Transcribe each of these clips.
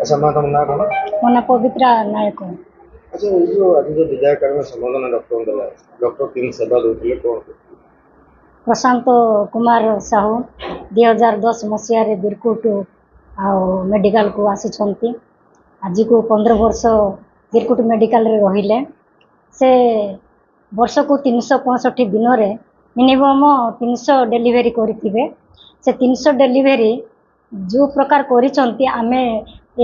अच्छा माँ तुम ना कौन? ମୋ ନାଁ ପବିତ୍ରା ନାୟକ। अच्छा ये जो आज जो विधायक में संबोधन डॉक्टर देला डॉक्टर तीन सेवा देउथिले कोन? ପ୍ରଶାନ୍ତ କୁମାର ସାହୁ 2010 ମସିହାରେ ବିରକୁଟ ମେଡ଼ିକାଲକୁ ଆସିଛନ୍ତି। ଆଜିକୁ 15 ବର୍ଷ ବିରକୁଟ ମେଡ଼ିକାଲରେ ରହିଲେ। ସେ ବର୍ଷକୁ 365 ଦିନରେ ମିନିମମ୍ 300 ଡେଲିଭରି କରିଥିବେ। ସେ 300 ଡେଲିଭରି ଯେଉଁ ପ୍ରକାର କରିଛନ୍ତି ଆମେ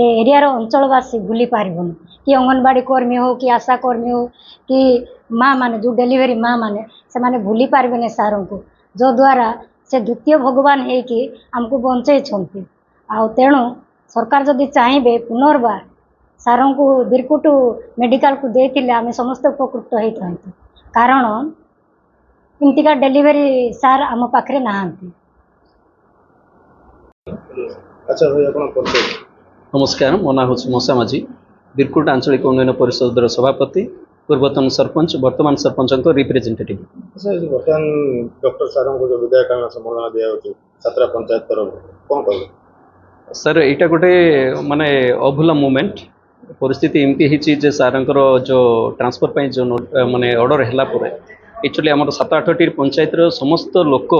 ଏ ଏରିଆର ଅଞ୍ଚଳବାସୀ ଭୁଲି ପାରିବୁନି। कि अंगनवाड़ी कर्मी हो कि आशा कर्मी हो कि माँ मैंने जो डेलीवरी माँ मैंने से भूली पारे सार को जो द्वारा से द्वितीय भगवान होकि आमको बंचई तेणु सरकार जदि चाहिए पुनर्बार सार को बिरकुट मेडिकल को देते आम समस्त उपकृत होता कारण इमतिका डेलीवरी सार आम पाखे नहांती। अच्छा भाई अपन परिचय? नमस्कार, मो ना हूँ मशा माझी, बिरकुट आंचलिक उन्नयन परिषद सभापति, पूर्वतन सरपंच, वर्तमान सरपंच रिप्रेजेंटेटिव। अच्छा बर्तमान डॉक्टर सार को जो विधायक संबोधन दिया सतरा पंचायत तरफ कौन कह सर यहाँ गोटे माने अभूला मोमेंट परिस्थिति एमती है सार जो ट्रांसफर जो माने ऑर्डर है एक्चुअली आम 7-8टी पंचायत समस्त लोक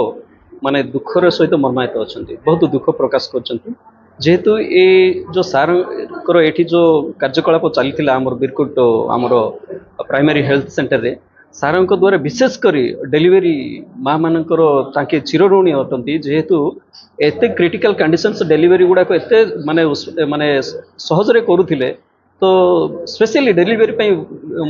माने दुखर सहित मर्मायित अच्छा बहुत दुख प्रकाश कर जेहेतु ये जो सार ये जो कार्यकलाप चली आमर बिरकुट आमर प्राइमरी हेल्थ सेंटर रे सार द्वारा विशेषकर डेलीवरी माँ मानकर तांके चिरऋणी अटंती जेहेतु एते क्रिटिकल कंडीशंस डेलीवरी गुड़ाक एते माने माने सहजरे करुथिले तो स्पेशली डेलीवरी पई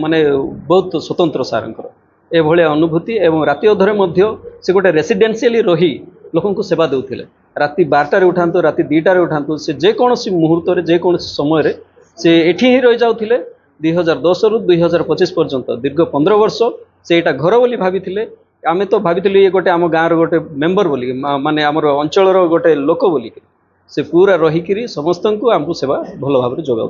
माने बहुत स्वतंत्र सारंकर एभले अनुभूति एवं राति अधरे मध्य से गोटे रेसिडेंशियली रही लोकों को सेवा देउथिले। राति 12टारे उठातु राति 2टारे उठातु से जेकोसी मुहूर्त रे जेकोसी समय से एठी ही रही जाउथिले। 2010 रु 2025 पर्यंत दीर्घ 15 वर्ष से यहाँ घर बोली भाभी आमे तो भाभी ये गोटे आम गाँव गोटे मेम्बर बोली माने आमर अंचल गोटे लोक बोली से पूरा रहीकि समस्त को आमको सेवा भल भाव जोगाऊ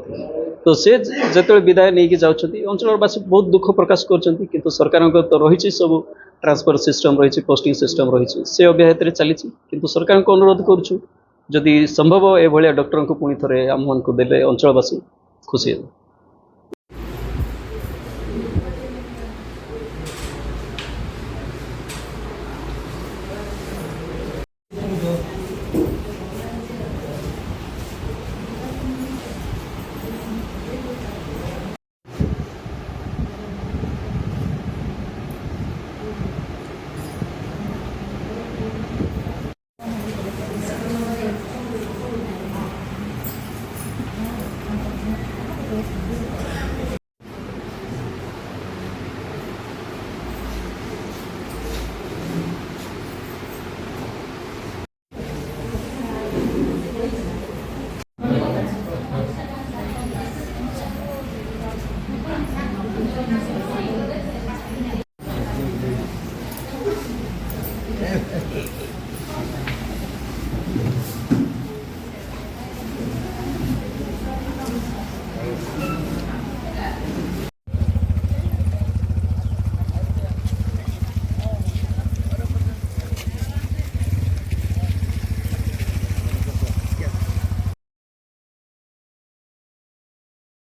तो से जो विदाय नहीं जाऊँगी अंचलवासी बहुत दुख प्रकाश कर सरकार तो रही सब ट्रांसफर सिस्टम रही पोस्टिंग सिस्टम रही से अव्याहत चली किंतु सरकार को अनुरोध करुँ जदि संभव एभलिया डॉक्टर को पुणी थे आम को देले अंचलवासी खुशी है।